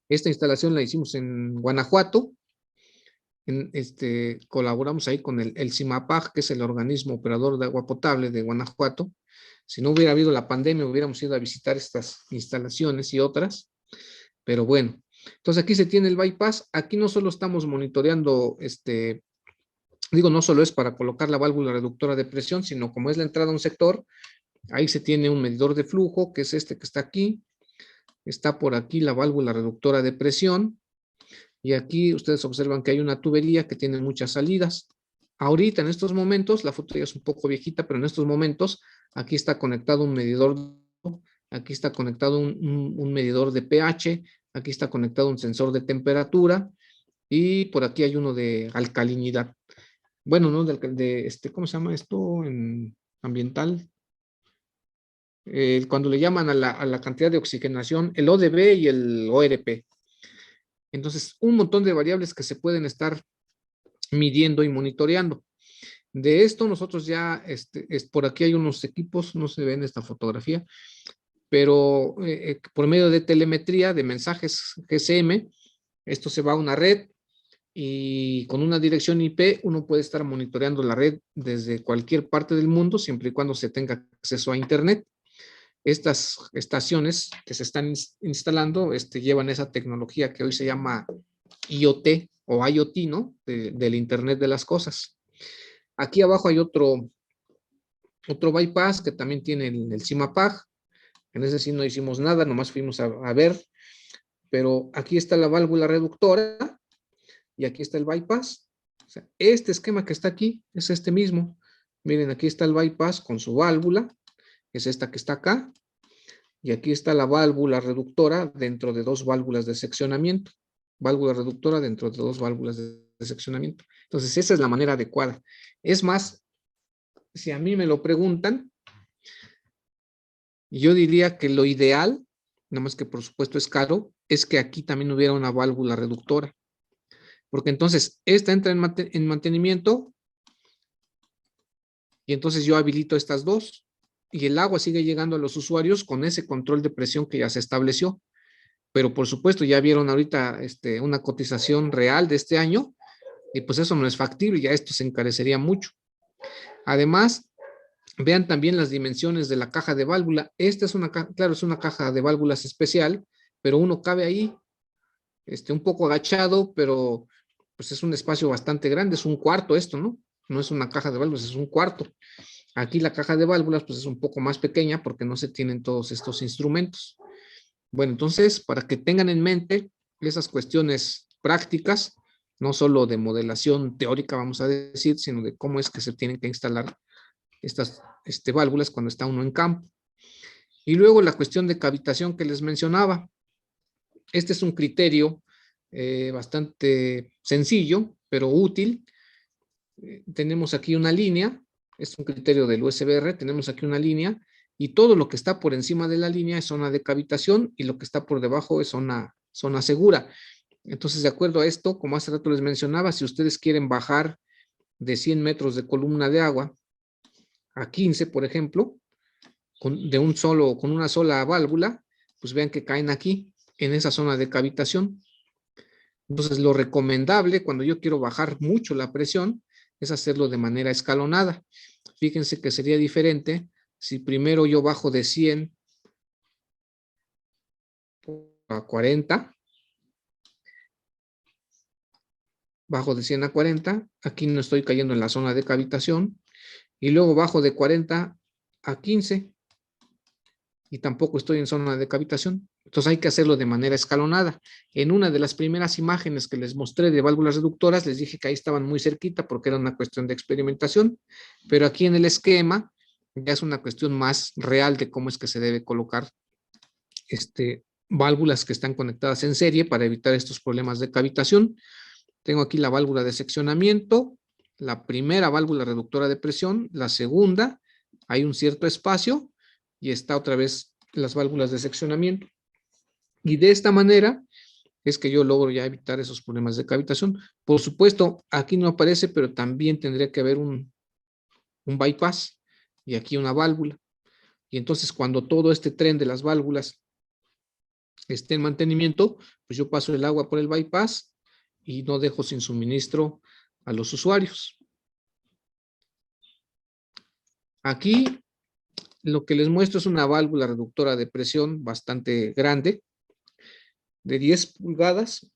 Esta instalación la hicimos en Guanajuato. Colaboramos ahí con el CIMAPAG, que es el organismo operador de agua potable de Guanajuato. Si no hubiera habido la pandemia, hubiéramos ido a visitar estas instalaciones y otras. Pero bueno, entonces aquí se tiene el bypass. Aquí no solo estamos monitoreando, no solo es para colocar la válvula reductora de presión, sino como es la entrada a un sector, ahí se tiene un medidor de flujo, que es este que está aquí. Está por aquí la válvula reductora de presión. Y aquí ustedes observan que hay una tubería que tiene muchas salidas. Ahorita, en estos momentos, la foto ya es un poco viejita, pero en estos momentos, aquí está conectado un medidor, aquí está conectado un medidor de pH, aquí está conectado un sensor de temperatura, y por aquí hay uno de alcalinidad. Bueno, ¿no? ¿Cómo se llama esto en ambiental? cuando le llaman a la cantidad de oxigenación, el ODB y el ORP. Entonces, un montón de variables que se pueden estar midiendo y monitoreando. De esto nosotros ya, por aquí hay unos equipos, no se ve en esta fotografía, pero por medio de telemetría, de mensajes GSM, esto se va a una red y con una dirección IP uno puede estar monitoreando la red desde cualquier parte del mundo, siempre y cuando se tenga acceso a Internet. Estas estaciones que se están instalando llevan esa tecnología que hoy se llama IoT o IoT, ¿no? Del Internet de las cosas. Aquí abajo hay otro bypass que también tiene el CIMAPAG. En ese sí no hicimos nada, nomás fuimos a ver. Pero aquí está la válvula reductora y aquí está el bypass. O sea, este esquema que está aquí es este mismo. Miren, aquí está el bypass con su válvula, es esta que está acá. Y aquí está la válvula reductora dentro de dos válvulas de seccionamiento. Válvula reductora dentro de dos válvulas de seccionamiento. Entonces, esa es la manera adecuada. Es más, si a mí me lo preguntan, yo diría que lo ideal, nada más que por supuesto es caro, es que aquí también hubiera una válvula reductora. Porque entonces, esta entra en mantenimiento y entonces yo habilito estas dos y el agua sigue llegando a los usuarios con ese control de presión que ya se estableció. Pero por supuesto, ya vieron ahorita una cotización real de este año y pues eso no es factible, ya esto se encarecería mucho. Además, vean también las dimensiones de la caja de válvula. Esta es claro, es una caja de válvulas especial, pero uno cabe ahí, un poco agachado, pero pues es un espacio bastante grande, es un cuarto esto, ¿no? No es una caja de válvulas, es un cuarto. Aquí la caja de válvulas pues es un poco más pequeña porque no se tienen todos estos instrumentos. Bueno, entonces, para que tengan en mente esas cuestiones prácticas, no solo de modelación teórica, vamos a decir, sino de cómo es que se tienen que instalar estas válvulas cuando está uno en campo. Y luego la cuestión de cavitación que les mencionaba. Este es un criterio bastante sencillo, pero útil. Tenemos aquí una línea, es un criterio del USBR, tenemos aquí una línea, y todo lo que está por encima de la línea es zona de cavitación, y lo que está por debajo es zona segura. Entonces, de acuerdo a esto, como hace rato les mencionaba, si ustedes quieren bajar de 100 metros de columna de agua a 15, por ejemplo, con una sola válvula, pues vean que caen aquí, en esa zona de cavitación. Entonces, lo recomendable cuando yo quiero bajar mucho la presión es hacerlo de manera escalonada. Fíjense que sería diferente si primero yo bajo de 100 a 40, bajo de 100 a 40, aquí no estoy cayendo en la zona de cavitación, y luego bajo de 40 a 15, y tampoco estoy en zona de cavitación. Entonces hay que hacerlo de manera escalonada. En una de las primeras imágenes que les mostré de válvulas reductoras, les dije que ahí estaban muy cerquita porque era una cuestión de experimentación, pero aquí en el esquema ya es una cuestión más real de cómo es que se debe colocar válvulas que están conectadas en serie para evitar estos problemas de cavitación. Tengo aquí la válvula de seccionamiento, la primera válvula reductora de presión, la segunda, hay un cierto espacio y está otra vez las válvulas de seccionamiento. Y de esta manera es que yo logro ya evitar esos problemas de cavitación. Por supuesto, aquí no aparece, pero también tendría que haber un bypass y aquí una válvula. Y entonces cuando todo este tren de las válvulas esté en mantenimiento, pues yo paso el agua por el bypass y no dejo sin suministro a los usuarios. Aquí lo que les muestro es una válvula reductora de presión bastante grande, de 10 pulgadas,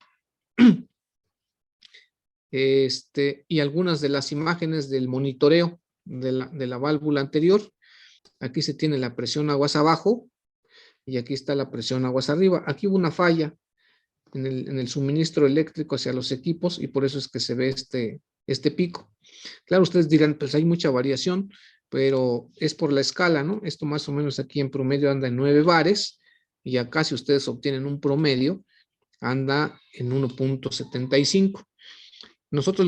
y algunas de las imágenes del monitoreo de la válvula anterior. Aquí se tiene la presión aguas abajo y aquí está la presión aguas arriba. Aquí hubo una falla en el suministro eléctrico hacia los equipos y por eso es que se ve este pico. Claro, ustedes dirán, pues hay mucha variación, pero es por la escala, ¿no? Esto más o menos aquí en promedio anda en 9 bares y acá si ustedes obtienen un promedio, anda en 1.75. Nosotros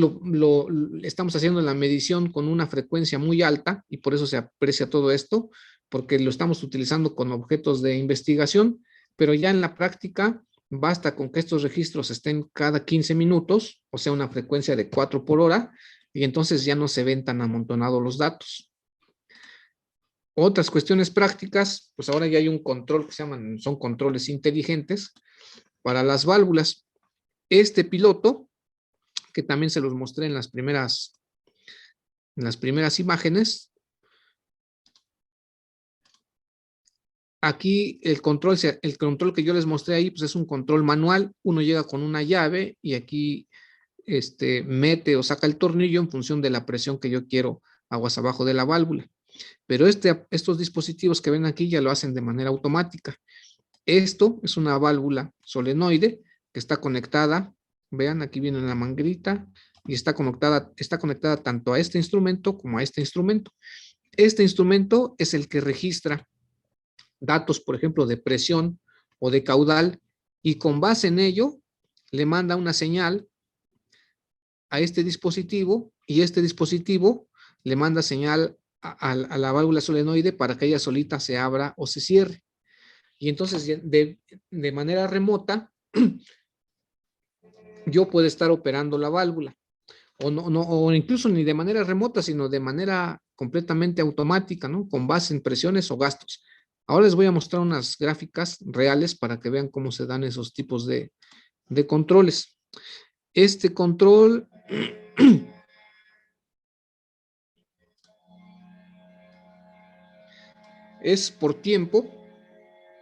estamos haciendo la medición con una frecuencia muy alta y por eso se aprecia todo esto, porque lo estamos utilizando con objetos de investigación, pero ya en la práctica basta con que estos registros estén cada 15 minutos, o sea, una frecuencia de 4 por hora, y entonces ya no se ven tan amontonados los datos. Otras cuestiones prácticas, pues ahora ya hay un control que son controles inteligentes para las válvulas. Este piloto, que también se los mostré en las primeras imágenes, aquí el control que yo les mostré ahí, pues es un control manual. Uno llega con una llave y aquí mete o saca el tornillo en función de la presión que yo quiero aguas abajo de la válvula. Pero estos dispositivos que ven aquí ya lo hacen de manera automática. Esto es una válvula solenoide que está conectada. Vean, aquí viene la manguerita y está conectada tanto a este instrumento como a este instrumento. Este instrumento es el que registra datos, por ejemplo, de presión o de caudal, y con base en ello le manda una señal a este dispositivo, y este dispositivo le manda señal a la válvula solenoide para que ella solita se abra o se cierre. Y entonces de manera remota yo puedo estar operando la válvula, o incluso ni de manera remota, sino de manera completamente automática, ¿no? Con base en presiones o gastos. Ahora les voy a mostrar unas gráficas reales para que vean cómo se dan esos tipos de controles. Este control es por tiempo,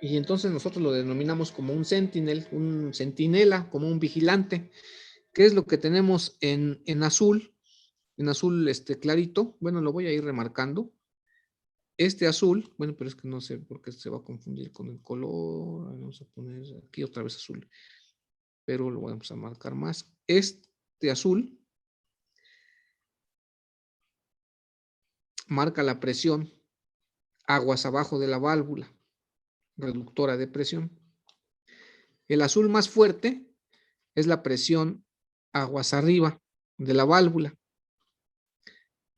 y entonces nosotros lo denominamos como un sentinel, un centinela, como un vigilante. ¿Qué es lo que tenemos en azul? En azul clarito. Bueno, lo voy a ir remarcando. Este azul, bueno, pero es que no sé por qué se va a confundir con el color. Vamos a poner aquí otra vez azul, pero lo vamos a marcar más. Este azul marca la presión aguas abajo de la válvula reductora de presión. El azul más fuerte es la presión aguas arriba de la válvula,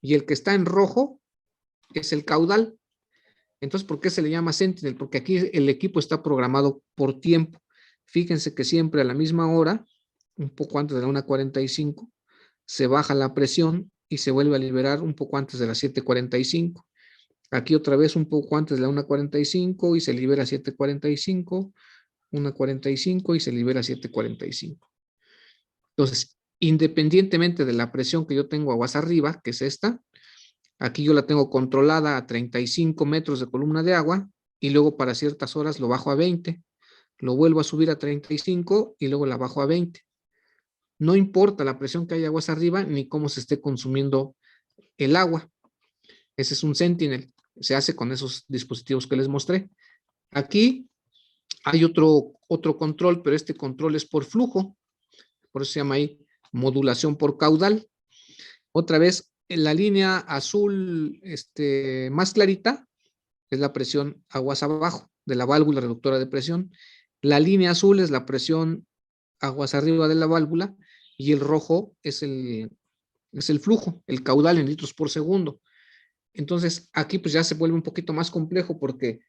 y el que está en rojo es el caudal. Entonces, ¿por qué se le llama Sentinel? Porque aquí el equipo está programado por tiempo. Fíjense que siempre a la misma hora, un poco antes de la 1:45, se baja la presión y se vuelve a liberar un poco antes de las 7:45. Aquí otra vez un poco antes de la 1:45 y se libera a 7:45, 1:45 y se libera a 7:45. Entonces, independientemente de la presión que yo tengo aguas arriba, que es esta, aquí yo la tengo controlada a 35 metros de columna de agua, y luego para ciertas horas lo bajo a 20, lo vuelvo a subir a 35 y luego la bajo a 20. No importa la presión que haya aguas arriba ni cómo se esté consumiendo el agua. Ese es un Sentinel. Se hace con esos dispositivos que les mostré. Aquí hay otro control, pero este control es por flujo. Por eso se llama ahí modulación por caudal. Otra vez, en la línea azul más clarita es la presión aguas abajo de la válvula reductora de presión. La línea azul es la presión aguas arriba de la válvula, y el rojo es el flujo, el caudal en litros por segundo. Entonces, aquí pues ya se vuelve un poquito más complejo, porque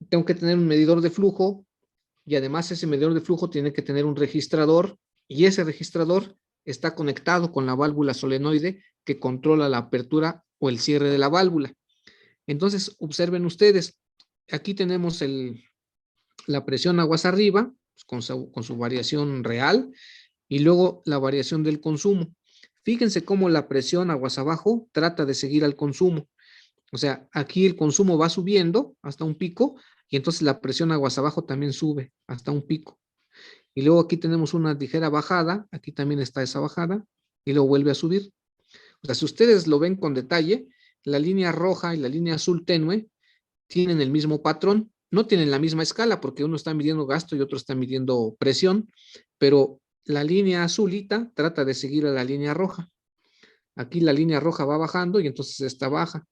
tengo que tener un medidor de flujo, y además ese medidor de flujo tiene que tener un registrador, y ese registrador está conectado con la válvula solenoide que controla la apertura o el cierre de la válvula. Entonces, observen ustedes, aquí tenemos la presión aguas arriba, pues, con su variación real, y luego la variación del consumo. Fíjense cómo la presión aguas abajo trata de seguir al consumo. O sea, aquí el consumo va subiendo hasta un pico, y entonces la presión aguas abajo también sube hasta un pico. Y luego aquí tenemos una ligera bajada, aquí también está esa bajada, y luego vuelve a subir. O sea, si ustedes lo ven con detalle, la línea roja y la línea azul tenue tienen el mismo patrón. No tienen la misma escala, porque uno está midiendo gasto y otro está midiendo presión, pero la línea azulita trata de seguir a la línea roja. Aquí la línea roja va bajando y entonces esta baja.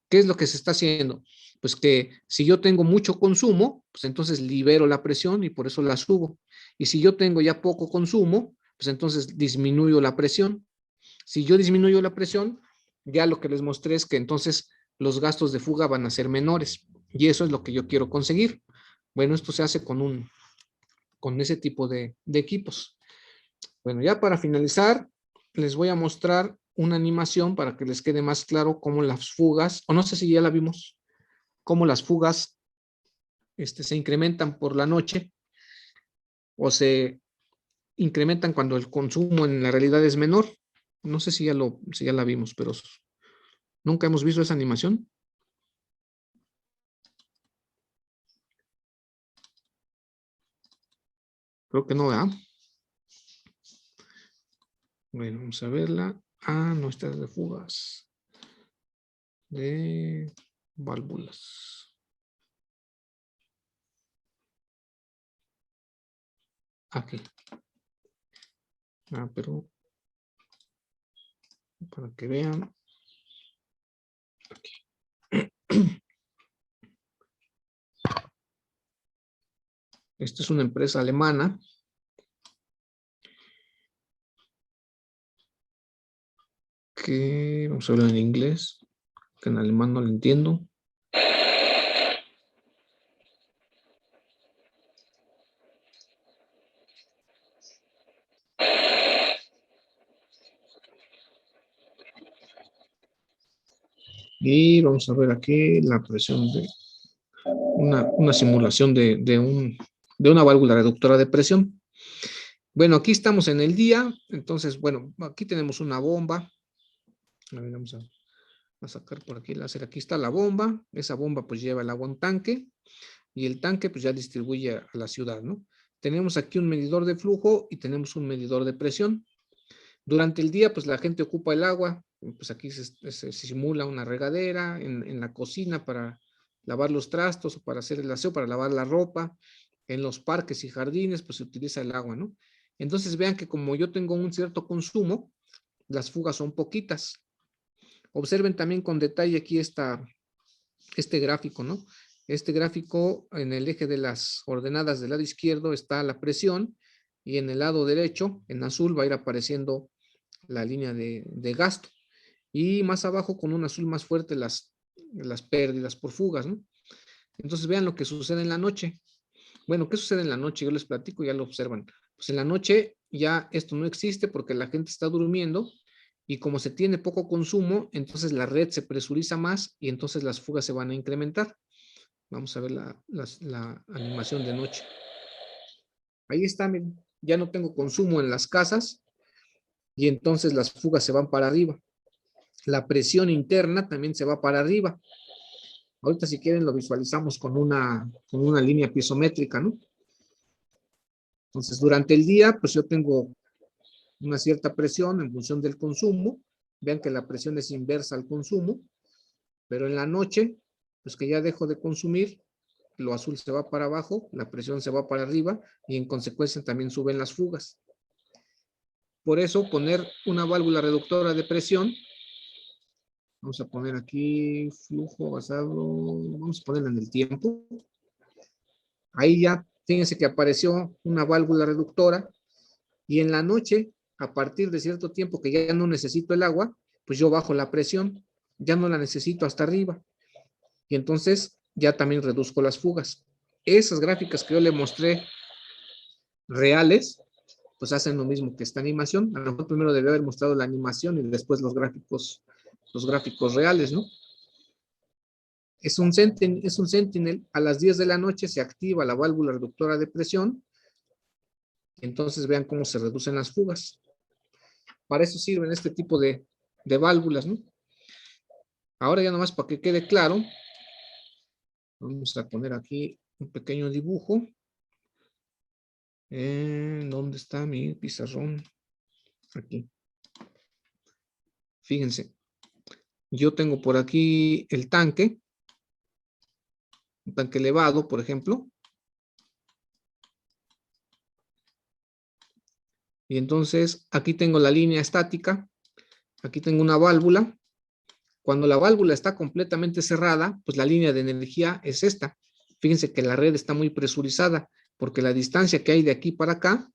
¿Qué es lo que se está haciendo? Pues que si yo tengo mucho consumo, pues entonces libero la presión y por eso la subo. Y si yo tengo ya poco consumo, pues entonces disminuyo la presión. Si yo disminuyo la presión, ya lo que les mostré es que entonces los gastos de fuga van a ser menores. Y eso es lo que yo quiero conseguir. Bueno, esto se hace con ese tipo de equipos. Bueno, ya para finalizar, les voy a mostrar una animación para que les quede más claro cómo las fugas, o no sé si ya la vimos, cómo las fugas se incrementan por la noche o se incrementan cuando el consumo en la realidad es menor. No sé si ya la vimos, pero nunca hemos visto esa animación. Creo que no, ¿verdad? Bueno, vamos a verla. Ah, no, esta es de fugas. De válvulas. Aquí. Ah, pero para que vean. Aquí. Esta es una empresa alemana. Que vamos a hablar en inglés, que en alemán no lo entiendo. Y vamos a ver aquí la presión de una simulación de una válvula reductora de presión. Bueno, aquí estamos en el día, entonces, bueno, aquí tenemos una bomba. A ver, vamos a sacar por aquí el láser. Aquí está la bomba. Esa bomba pues lleva el agua a un tanque y el tanque pues ya distribuye a la ciudad, ¿no? Tenemos aquí un medidor de flujo y tenemos un medidor de presión. Durante el día pues la gente ocupa el agua, pues aquí se simula una regadera en la cocina para lavar los trastos o para hacer el aseo, para lavar la ropa. En los parques y jardines pues se utiliza el agua, ¿no? Entonces vean que como yo tengo un cierto consumo, las fugas son poquitas. Observen también con detalle aquí este gráfico, ¿no? Este gráfico en el eje de las ordenadas del lado izquierdo está la presión y en el lado derecho, en azul, va a ir apareciendo la línea de gasto. Y más abajo, con un azul más fuerte, las pérdidas por fugas, ¿no? Entonces vean lo que sucede en la noche. Bueno, ¿qué sucede en la noche? Yo les platico, ya lo observan. Pues en la noche ya esto no existe porque la gente está durmiendo y como se tiene poco consumo, entonces la red se presuriza más y entonces las fugas se van a incrementar. Vamos a ver la animación de noche. Ahí está, miren, ya no tengo consumo en las casas y entonces las fugas se van para arriba. La presión interna también se va para arriba. Ahorita si quieren lo visualizamos con una línea piezométrica, ¿no? Entonces durante el día pues yo tengo una cierta presión en función del consumo. Vean que la presión es inversa al consumo, pero en la noche, pues que ya dejo de consumir, lo azul se va para abajo, la presión se va para arriba y en consecuencia también suben las fugas. Por eso poner una válvula reductora de presión, vamos a poner aquí flujo basado, vamos a ponerla en el tiempo. Ahí ya, fíjense que apareció una válvula reductora y en la noche, a partir de cierto tiempo que ya no necesito el agua, pues yo bajo la presión, ya no la necesito hasta arriba. Y entonces ya también reduzco las fugas. Esas gráficas que yo le mostré reales, pues hacen lo mismo que esta animación. A lo mejor primero debe haber mostrado la animación y después los gráficos reales, ¿no? Es un Sentinel. A las 10 de la noche se activa la válvula reductora de presión. Entonces vean cómo se reducen las fugas. Para eso sirven este tipo de válvulas, ¿no? Ahora ya nomás para que quede claro, vamos a poner aquí un pequeño dibujo. ¿Dónde está mi pizarrón? Aquí. Fíjense. Yo tengo por aquí el tanque. Un tanque elevado, por ejemplo. Y entonces aquí tengo la línea estática. Aquí tengo una válvula. Cuando la válvula está completamente cerrada, pues la línea de energía es esta. Fíjense que la red está muy presurizada porque la distancia que hay de aquí para acá,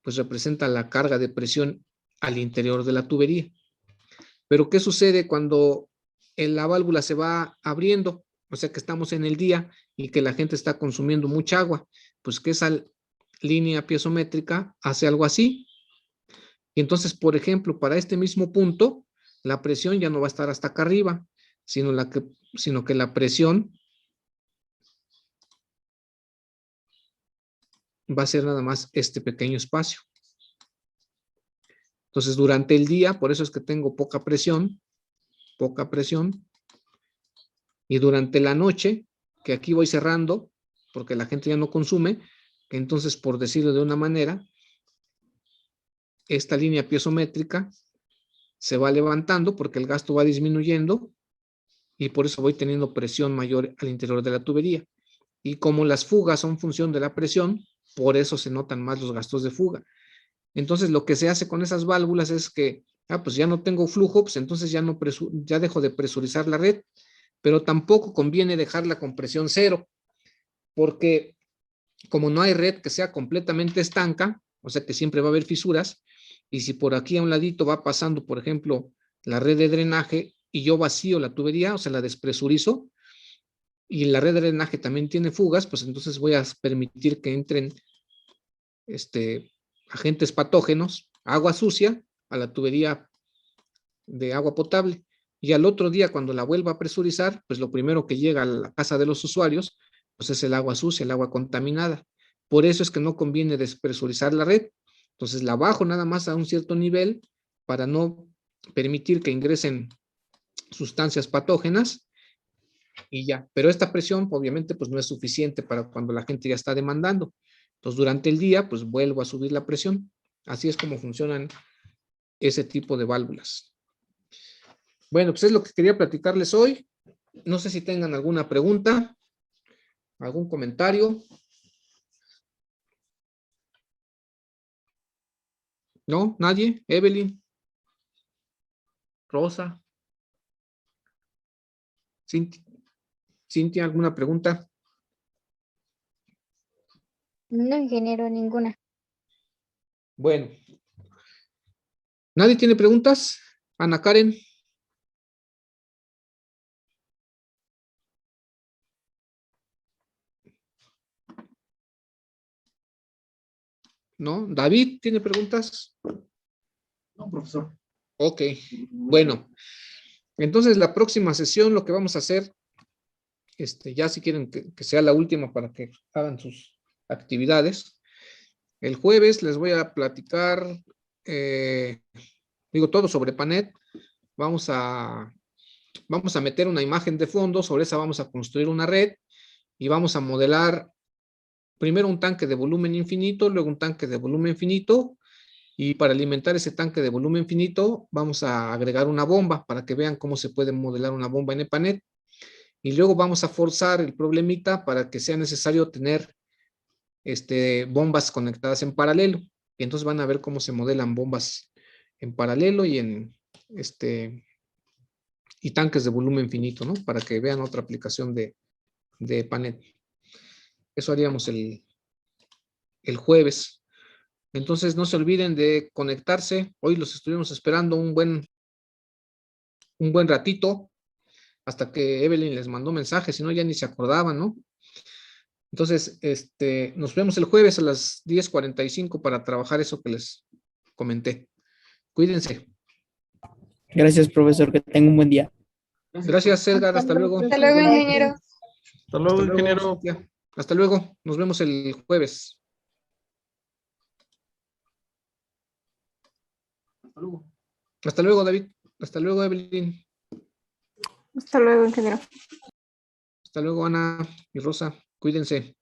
pues representa la carga de presión al interior de la tubería. Pero ¿qué sucede cuando la válvula se va abriendo? O sea que estamos en el día y que la gente está consumiendo mucha agua. Pues que esa línea piezométrica hace algo así. Y entonces, por ejemplo, para este mismo punto, la presión ya no va a estar hasta acá arriba, sino que la presión va a ser nada más este pequeño espacio. Entonces, durante el día, por eso es que tengo poca presión, y durante la noche, que aquí voy cerrando, porque la gente ya no consume, entonces, por decirlo de una manera, esta línea piezométrica se va levantando porque el gasto va disminuyendo y por eso voy teniendo presión mayor al interior de la tubería. Y como las fugas son función de la presión, por eso se notan más los gastos de fuga. Entonces, lo que se hace con esas válvulas es que, pues ya no tengo flujo, pues entonces ya dejo de presurizar la red, pero tampoco conviene dejarla con presión cero, porque como no hay red que sea completamente estanca, o sea que siempre va a haber fisuras, y si por aquí a un ladito va pasando, por ejemplo, la red de drenaje y yo vacío la tubería, o sea, la despresurizo, y la red de drenaje también tiene fugas, pues entonces voy a permitir que entren agentes patógenos, agua sucia, a la tubería de agua potable. Y al otro día, cuando la vuelva a presurizar, pues lo primero que llega a la casa de los usuarios, pues es el agua sucia, el agua contaminada. Por eso es que no conviene despresurizar la red. Entonces la bajo nada más a un cierto nivel para no permitir que ingresen sustancias patógenas y ya. Pero esta presión obviamente pues no es suficiente para cuando la gente ya está demandando. Entonces durante el día pues vuelvo a subir la presión. Así es como funcionan ese tipo de válvulas. Bueno, pues es lo que quería platicarles hoy. No sé si tengan alguna pregunta, algún comentario. ¿No? ¿Nadie? ¿Evelyn? ¿Rosa? ¿Cintia, alguna pregunta? No, ingeniero, ninguna. Bueno. ¿Nadie tiene preguntas? Ana Karen. ¿No? ¿David tiene preguntas? No, profesor. Ok, bueno. Entonces la próxima sesión lo que vamos a hacer, ya si quieren que sea la última para que hagan sus actividades. El jueves les voy a platicar, todo sobre Panet. Vamos a meter una imagen de fondo, sobre esa vamos a construir una red y vamos a modelar primero un tanque de volumen infinito, luego un tanque de volumen finito, y para alimentar ese tanque de volumen finito vamos a agregar una bomba para que vean cómo se puede modelar una bomba en EPANET, y luego vamos a forzar el problemita para que sea necesario tener bombas conectadas en paralelo, y entonces van a ver cómo se modelan bombas en paralelo y tanques de volumen finito, ¿no? Para que vean otra aplicación de EPANET. Eso haríamos el jueves. Entonces no se olviden de conectarse. Hoy los estuvimos esperando un buen ratito hasta que Evelyn les mandó mensaje, si no ya ni se acordaban, ¿no? Entonces, nos vemos el jueves a las 10:45 para trabajar eso que les comenté. Cuídense. Gracias, profesor. Que tenga un buen día. Gracias, Edgar. Hasta luego. Hasta luego, ingeniero. Hasta luego, Hasta luego, ingeniero. Cintia. Hasta luego. Nos vemos el jueves. Hasta luego. Hasta luego, David. Hasta luego, Evelyn. Hasta luego, ingeniero. Hasta luego, Ana y Rosa. Cuídense.